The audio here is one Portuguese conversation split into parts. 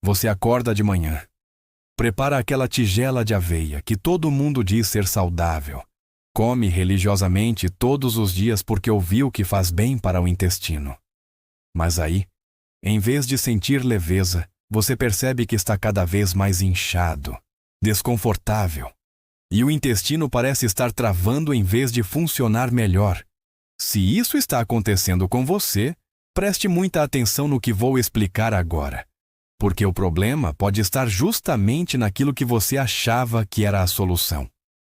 Você acorda de manhã. Prepara aquela tigela de aveia que todo mundo diz ser saudável. Come religiosamente todos os dias porque ouviu que faz bem para o intestino. Mas aí, em vez de sentir leveza, você percebe que está cada vez mais inchado, desconfortável. E o intestino parece estar travando em vez de funcionar melhor. Se isso está acontecendo com você, preste muita atenção no que vou explicar agora. Porque o problema pode estar justamente naquilo que você achava que era a solução.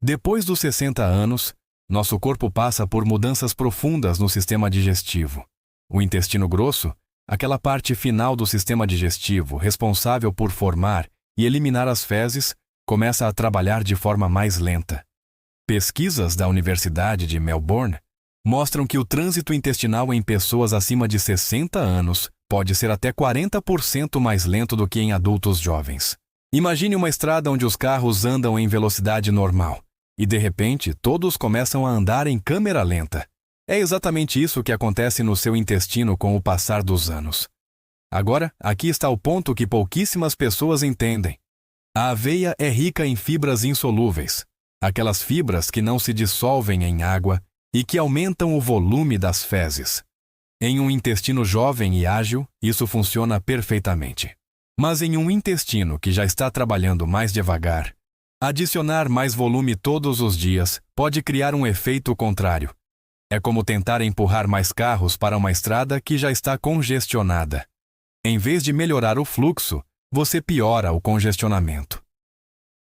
Depois dos 60 anos, nosso corpo passa por mudanças profundas no sistema digestivo. O intestino grosso, aquela parte final do sistema digestivo responsável por formar e eliminar as fezes, começa a trabalhar de forma mais lenta. Pesquisas da Universidade de Melbourne mostram que o trânsito intestinal em pessoas acima de 60 anos pode ser até 40% mais lento do que em adultos jovens. Imagine uma estrada onde os carros andam em velocidade normal e, de repente, todos começam a andar em câmera lenta. É exatamente isso que acontece no seu intestino com o passar dos anos. Agora, aqui está o ponto que pouquíssimas pessoas entendem. A aveia é rica em fibras insolúveis, aquelas fibras que não se dissolvem em água e que aumentam o volume das fezes. Em um intestino jovem e ágil, isso funciona perfeitamente. Mas em um intestino que já está trabalhando mais devagar, adicionar mais volume todos os dias pode criar um efeito contrário. É como tentar empurrar mais carros para uma estrada que já está congestionada. Em vez de melhorar o fluxo, você piora o congestionamento.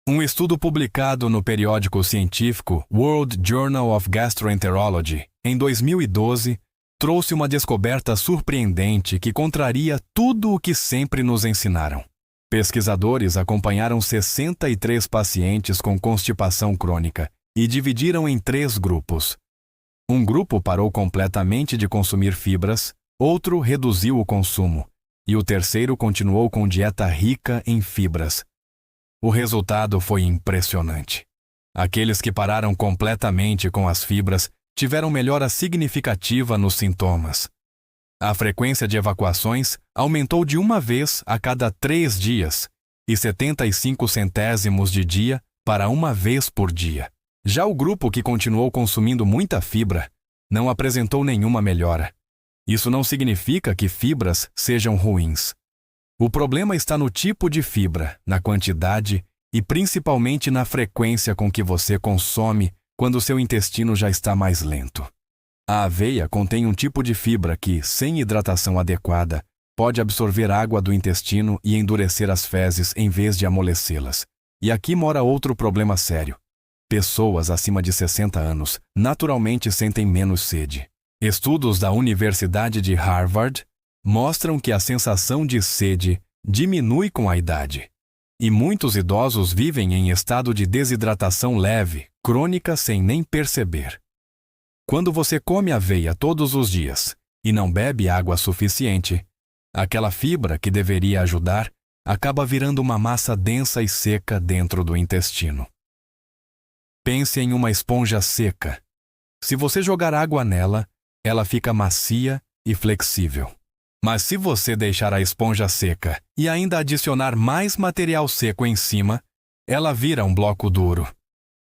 Um estudo publicado no periódico científico World Journal of Gastroenterology, em 2012, trouxe uma descoberta surpreendente que contraria tudo o que sempre nos ensinaram. Pesquisadores acompanharam 63 pacientes com constipação crônica e dividiram em 3 grupos. Um grupo parou completamente de consumir fibras, outro reduziu o consumo, e o terceiro continuou com dieta rica em fibras. O resultado foi impressionante. Aqueles que pararam completamente com as fibras tiveram melhora significativa nos sintomas. A frequência de evacuações aumentou de 1 vez a cada 3 dias, e 75 centésimos de dia para 1 vez por dia. Já o grupo que continuou consumindo muita fibra não apresentou nenhuma melhora. Isso não significa que fibras sejam ruins. O problema está no tipo de fibra, na quantidade e principalmente na frequência com que você consome quando seu intestino já está mais lento. A aveia contém um tipo de fibra que, sem hidratação adequada, pode absorver água do intestino e endurecer as fezes em vez de amolecê-las. E aqui mora outro problema sério. Pessoas acima de 60 anos naturalmente sentem menos sede. Estudos da Universidade de Harvard mostram que a sensação de sede diminui com a idade. E muitos idosos vivem em estado de desidratação leve, crônica sem nem perceber. Quando você come aveia todos os dias e não bebe água suficiente, aquela fibra que deveria ajudar acaba virando uma massa densa e seca dentro do intestino. Pense em uma esponja seca. Se você jogar água nela, ela fica macia e flexível. Mas se você deixar a esponja seca e ainda adicionar mais material seco em cima, ela vira um bloco duro.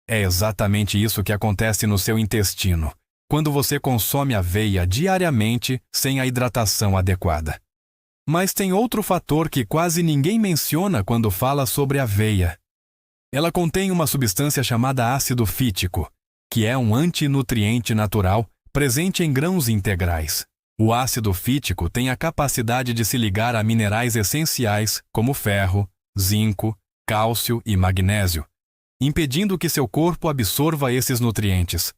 É exatamente isso que acontece no seu intestino, quando você consome aveia diariamente sem a hidratação adequada. Mas tem outro fator que quase ninguém menciona quando fala sobre aveia. Ela contém uma substância chamada ácido fítico, que é um antinutriente natural presente em grãos integrais. O ácido fítico tem a capacidade de se ligar a minerais essenciais como ferro, zinco, cálcio e magnésio, impedindo que seu corpo absorva esses nutrientes.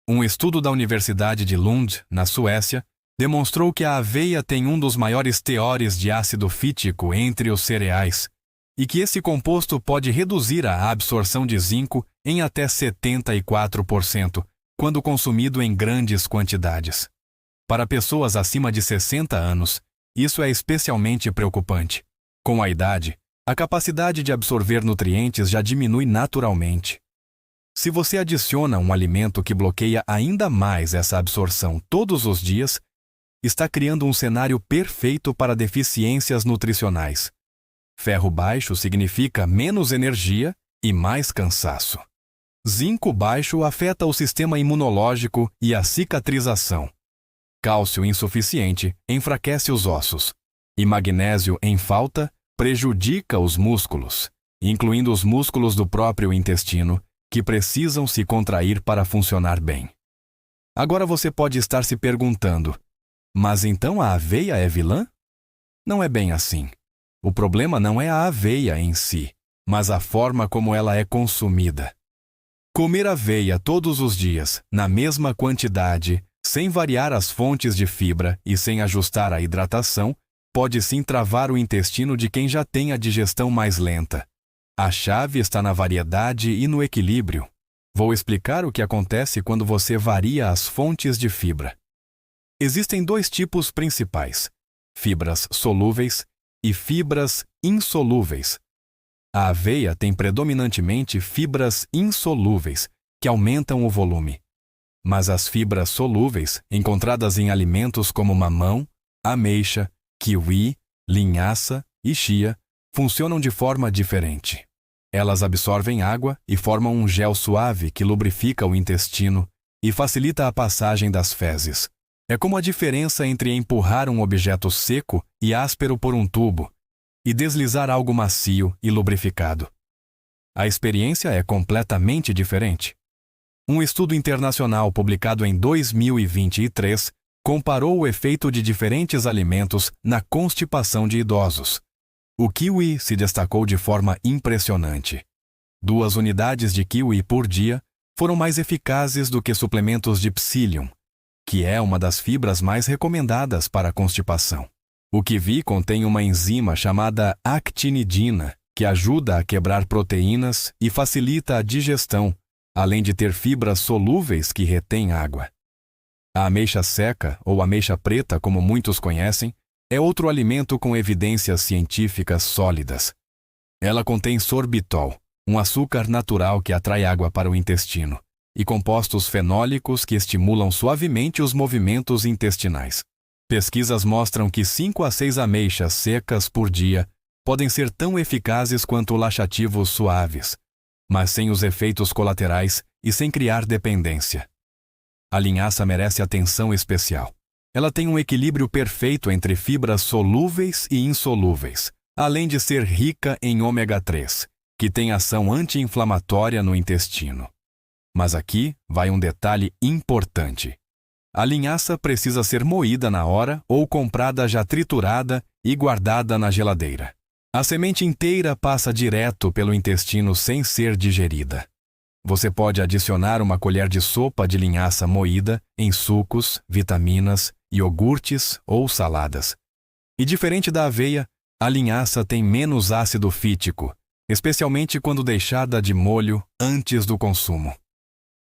Um estudo da Universidade de Lund, na Suécia, demonstrou que a aveia tem um dos maiores teores de ácido fítico entre os cereais, e que esse composto pode reduzir a absorção de zinco em até 74%, quando consumido em grandes quantidades. Para pessoas acima de 60 anos, isso é especialmente preocupante. Com a idade, a capacidade de absorver nutrientes já diminui naturalmente. Se você adiciona um alimento que bloqueia ainda mais essa absorção todos os dias, está criando um cenário perfeito para deficiências nutricionais. Ferro baixo significa menos energia e mais cansaço. Zinco baixo afeta o sistema imunológico e a cicatrização. Cálcio insuficiente enfraquece os ossos. E magnésio em falta prejudica os músculos, incluindo os músculos do próprio intestino, que precisam se contrair para funcionar bem. Agora você pode estar se perguntando: mas então a aveia é vilã? Não é bem assim. O problema não é a aveia em si, mas a forma como ela é consumida. Comer aveia todos os dias, na mesma quantidade, sem variar as fontes de fibra e sem ajustar a hidratação, pode sim travar o intestino de quem já tem a digestão mais lenta. A chave está na variedade e no equilíbrio. Vou explicar o que acontece quando você varia as fontes de fibra. Existem dois tipos principais: fibras solúveis e fibras insolúveis. A aveia tem predominantemente fibras insolúveis, que aumentam o volume. Mas as fibras solúveis, encontradas em alimentos como mamão, ameixa, kiwi, linhaça e chia, funcionam de forma diferente. Elas absorvem água e formam um gel suave que lubrifica o intestino e facilita a passagem das fezes. É como a diferença entre empurrar um objeto seco e áspero por um tubo e deslizar algo macio e lubrificado. A experiência é completamente diferente. Um estudo internacional publicado em 2023 comparou o efeito de diferentes alimentos na constipação de idosos. O kiwi se destacou de forma impressionante. 2 unidades de kiwi por dia foram mais eficazes do que suplementos de psyllium, que é uma das fibras mais recomendadas para a constipação. O kiwi contém uma enzima chamada actinidina, que ajuda a quebrar proteínas e facilita a digestão, além de ter fibras solúveis que retêm água. A ameixa seca, ou ameixa preta, como muitos conhecem, é outro alimento com evidências científicas sólidas. Ela contém sorbitol, um açúcar natural que atrai água para o intestino, e compostos fenólicos que estimulam suavemente os movimentos intestinais. Pesquisas mostram que 5 a 6 ameixas secas por dia podem ser tão eficazes quanto laxativos suaves, mas sem os efeitos colaterais e sem criar dependência. A linhaça merece atenção especial. Ela tem um equilíbrio perfeito entre fibras solúveis e insolúveis, além de ser rica em ômega 3, que tem ação anti-inflamatória no intestino. Mas aqui vai um detalhe importante. A linhaça precisa ser moída na hora ou comprada já triturada e guardada na geladeira. A semente inteira passa direto pelo intestino sem ser digerida. Você pode adicionar uma colher de sopa de linhaça moída em sucos, vitaminas, iogurtes ou saladas. E diferente da aveia, a linhaça tem menos ácido fítico, especialmente quando deixada de molho antes do consumo.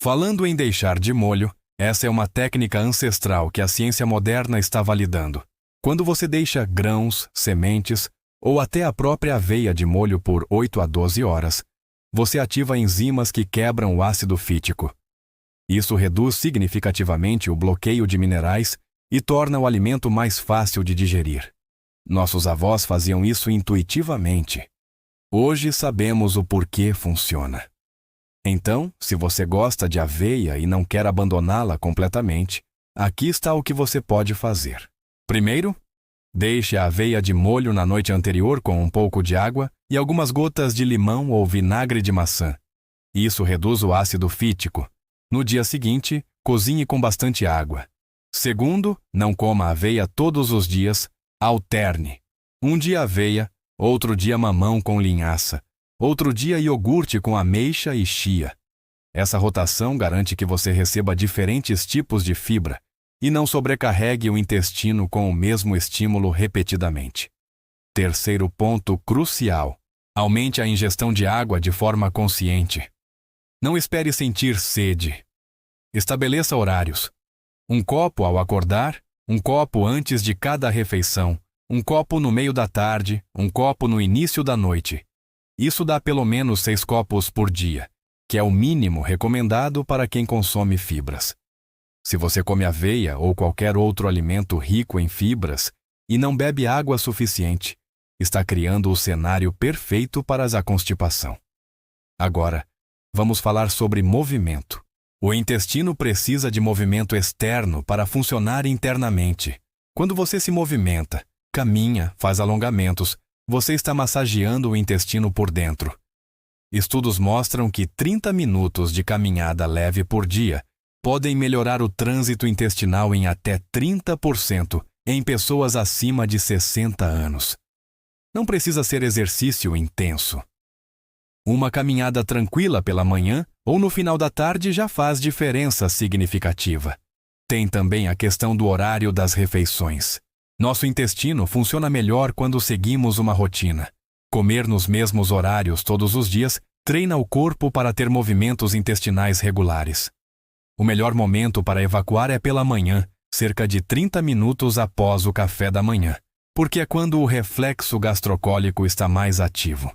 Falando em deixar de molho, essa é uma técnica ancestral que a ciência moderna está validando. Quando você deixa grãos, sementes ou até a própria aveia de molho por 8 a 12 horas, você ativa enzimas que quebram o ácido fítico. Isso reduz significativamente o bloqueio de minerais e torna o alimento mais fácil de digerir. Nossos avós faziam isso intuitivamente. Hoje sabemos o porquê funciona. Então, se você gosta de aveia e não quer abandoná-la completamente, aqui está o que você pode fazer. Primeiro, deixe a aveia de molho na noite anterior com um pouco de água e algumas gotas de limão ou vinagre de maçã. Isso reduz o ácido fítico. No dia seguinte, cozinhe com bastante água. Segundo, não coma aveia todos os dias, alterne. Um dia aveia, outro dia mamão com linhaça, outro dia iogurte com ameixa e chia. Essa rotação garante que você receba diferentes tipos de fibra e não sobrecarregue o intestino com o mesmo estímulo repetidamente. Terceiro ponto crucial: aumente a ingestão de água de forma consciente. Não espere sentir sede. Estabeleça horários. 1 copo ao acordar, 1 copo antes de cada refeição, 1 copo no meio da tarde, 1 copo no início da noite. Isso dá pelo menos 6 copos por dia, que é o mínimo recomendado para quem consome fibras. Se você come aveia ou qualquer outro alimento rico em fibras e não bebe água suficiente, está criando o cenário perfeito para a constipação. Agora, vamos falar sobre movimento. O intestino precisa de movimento externo para funcionar internamente. Quando você se movimenta, caminha, faz alongamentos, você está massageando o intestino por dentro. Estudos mostram que 30 minutos de caminhada leve por dia podem melhorar o trânsito intestinal em até 30% em pessoas acima de 60 anos. Não precisa ser exercício intenso. Uma caminhada tranquila pela manhã ou no final da tarde já faz diferença significativa. Tem também a questão do horário das refeições. Nosso intestino funciona melhor quando seguimos uma rotina. Comer nos mesmos horários todos os dias treina o corpo para ter movimentos intestinais regulares. O melhor momento para evacuar é pela manhã, cerca de 30 minutos após o café da manhã, porque é quando o reflexo gastrocólico está mais ativo.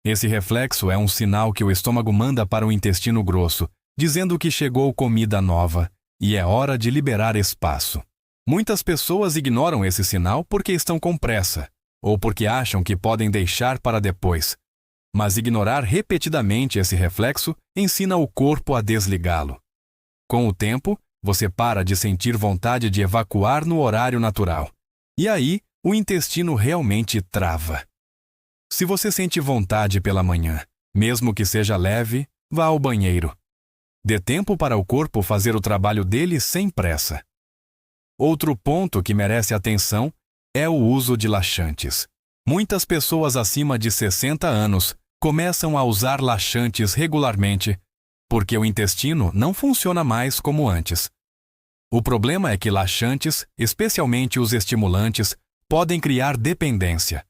Esse reflexo é um sinal que o estômago manda para o intestino grosso, dizendo que chegou comida nova e é hora de liberar espaço. Muitas pessoas ignoram esse sinal porque estão com pressa, ou porque acham que podem deixar para depois. Mas ignorar repetidamente esse reflexo ensina o corpo a desligá-lo. Com o tempo, você para de sentir vontade de evacuar no horário natural. E aí, o intestino realmente trava. Se você sente vontade pela manhã, mesmo que seja leve, vá ao banheiro. Dê tempo para o corpo fazer o trabalho dele sem pressa. Outro ponto que merece atenção é o uso de laxantes. Muitas pessoas acima de 60 anos começam a usar laxantes regularmente porque o intestino não funciona mais como antes. O problema é que laxantes, especialmente os estimulantes, podem criar dependência.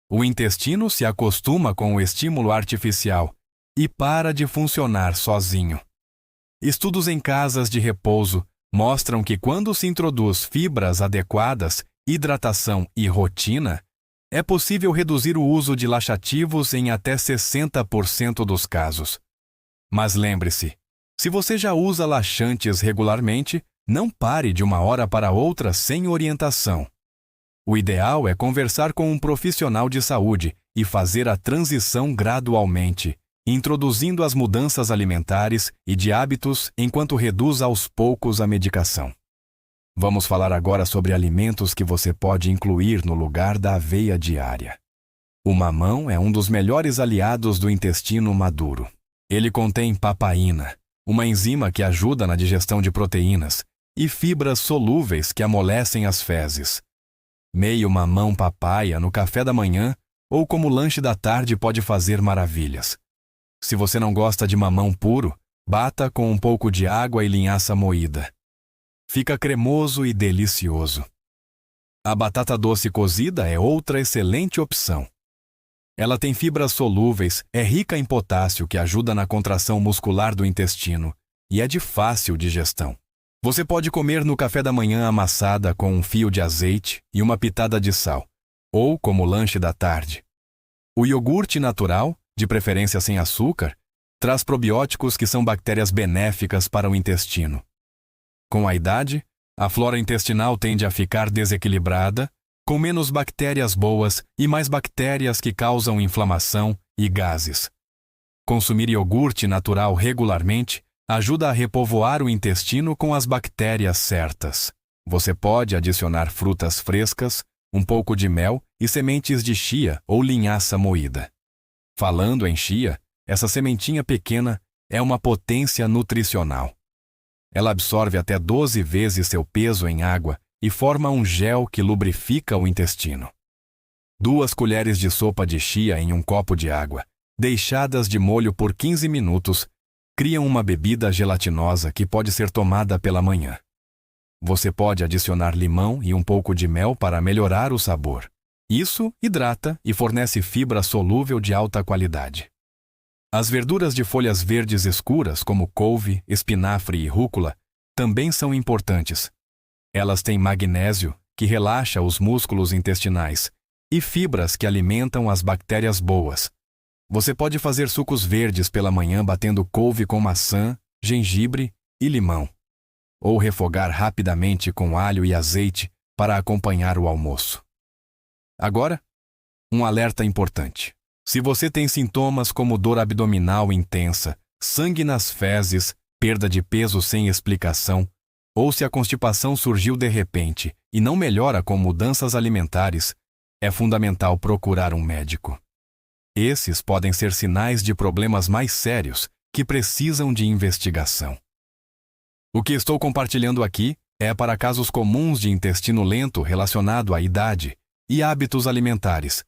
O intestino se acostuma com o estímulo artificial e para de funcionar sozinho. Estudos em casas de repouso mostram que quando se introduz fibras adequadas, hidratação e rotina, é possível reduzir o uso de laxativos em até 60% dos casos. Mas lembre-se, se você já usa laxantes regularmente, não pare de uma hora para outra sem orientação. O ideal é conversar com um profissional de saúde e fazer a transição gradualmente, introduzindo as mudanças alimentares e de hábitos enquanto reduz aos poucos a medicação. Vamos falar agora sobre alimentos que você pode incluir no lugar da aveia diária. O mamão é um dos melhores aliados do intestino maduro. Ele contém papaína, uma enzima que ajuda na digestão de proteínas, e fibras solúveis que amolecem as fezes. Meio mamão papaya no café da manhã ou como lanche da tarde pode fazer maravilhas. Se você não gosta de mamão puro, bata com um pouco de água e linhaça moída. Fica cremoso e delicioso. A batata doce cozida é outra excelente opção. Ela tem fibras solúveis, é rica em potássio que ajuda na contração muscular do intestino e é de fácil digestão. Você pode comer no café da manhã amassada com um fio de azeite e uma pitada de sal, ou como lanche da tarde. O iogurte natural, de preferência sem açúcar, traz probióticos que são bactérias benéficas para o intestino. Com a idade, a flora intestinal tende a ficar desequilibrada, com menos bactérias boas e mais bactérias que causam inflamação e gases. Consumir iogurte natural regularmente ajuda a repovoar o intestino com as bactérias certas. Você pode adicionar frutas frescas, um pouco de mel e sementes de chia ou linhaça moída. Falando em chia, essa sementinha pequena é uma potência nutricional. Ela absorve até 12 vezes seu peso em água e forma um gel que lubrifica o intestino. 2 colheres de sopa de chia em um copo de água, deixadas de molho por 15 minutos, criam uma bebida gelatinosa que pode ser tomada pela manhã. Você pode adicionar limão e um pouco de mel para melhorar o sabor. Isso hidrata e fornece fibra solúvel de alta qualidade. As verduras de folhas verdes escuras, como couve, espinafre e rúcula, também são importantes. Elas têm magnésio, que relaxa os músculos intestinais, e fibras que alimentam as bactérias boas. Você pode fazer sucos verdes pela manhã batendo couve com maçã, gengibre e limão. Ou refogar rapidamente com alho e azeite para acompanhar o almoço. Agora, Um alerta importante. Se você tem sintomas como dor abdominal intensa, sangue nas fezes, perda de peso sem explicação, ou se a constipação surgiu de repente e não melhora com mudanças alimentares, é fundamental procurar um médico. Esses podem ser sinais de problemas mais sérios que precisam de investigação. O que estou compartilhando aqui é para casos comuns de intestino lento relacionado à idade e hábitos alimentares,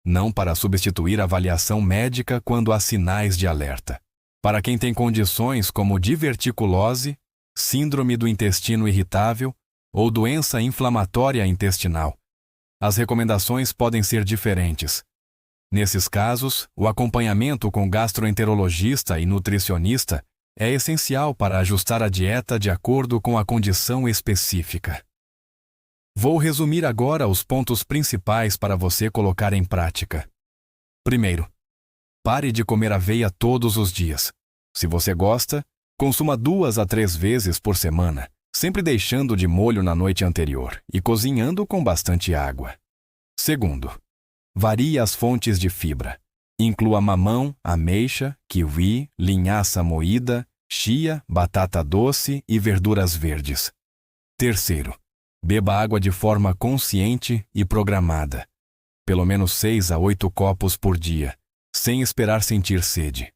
não para substituir a avaliação médica quando há sinais de alerta. Para quem tem condições como diverticulose, síndrome do intestino irritável ou doença inflamatória intestinal, as recomendações podem ser diferentes. Nesses casos, o acompanhamento com gastroenterologista e nutricionista é essencial para ajustar a dieta de acordo com a condição específica. Vou resumir agora os pontos principais para você colocar em prática. Primeiro, pare de comer aveia todos os dias. Se você gosta, consuma 2 a 3 vezes por semana, sempre deixando de molho na noite anterior e cozinhando com bastante água. Segundo, varie as fontes de fibra. Inclua mamão, ameixa, kiwi, linhaça moída, chia, batata doce e verduras verdes. Terceiro, beba água de forma consciente e programada. Pelo menos 6 a 8 copos por dia, sem esperar sentir sede.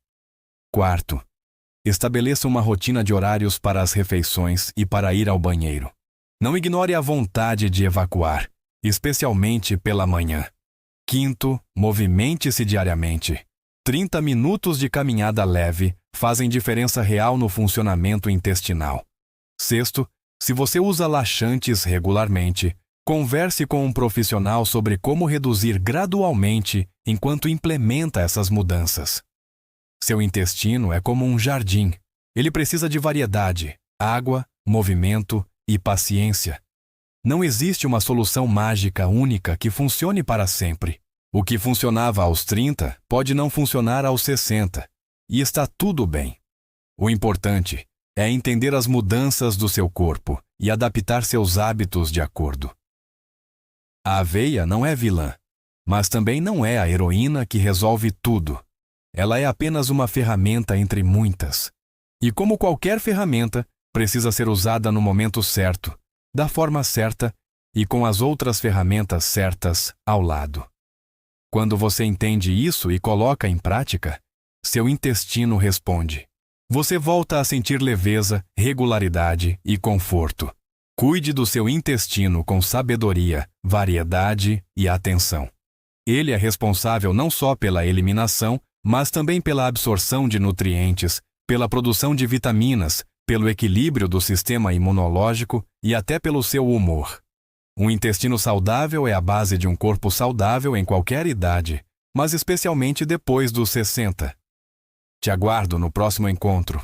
Quarto, estabeleça uma rotina de horários para as refeições e para ir ao banheiro. Não ignore a vontade de evacuar, especialmente pela manhã. Quinto, movimente-se diariamente. 30 minutos de caminhada leve fazem diferença real no funcionamento intestinal. Sexto, se você usa laxantes regularmente, converse com um profissional sobre como reduzir gradualmente enquanto implementa essas mudanças. Seu intestino é como um jardim. Ele precisa de variedade, água, movimento e paciência. Não existe uma solução mágica única que funcione para sempre. O que funcionava aos 30 pode não funcionar aos 60, e está tudo bem. O importante é entender as mudanças do seu corpo e adaptar seus hábitos de acordo. A aveia não é vilã, mas também não é a heroína que resolve tudo. Ela é apenas uma ferramenta entre muitas. E como qualquer ferramenta, precisa ser usada no momento certo, da forma certa e com as outras ferramentas certas ao lado. Quando você entende isso e coloca em prática, seu intestino responde. Você volta a sentir leveza, regularidade e conforto. Cuide do seu intestino com sabedoria, variedade e atenção. Ele é responsável não só pela eliminação, mas também pela absorção de nutrientes, pela produção de vitaminas, pelo equilíbrio do sistema imunológico e até pelo seu humor. Um intestino saudável é a base de um corpo saudável em qualquer idade, mas especialmente depois dos 60. Te aguardo no próximo encontro.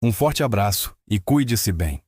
Um forte abraço e cuide-se bem.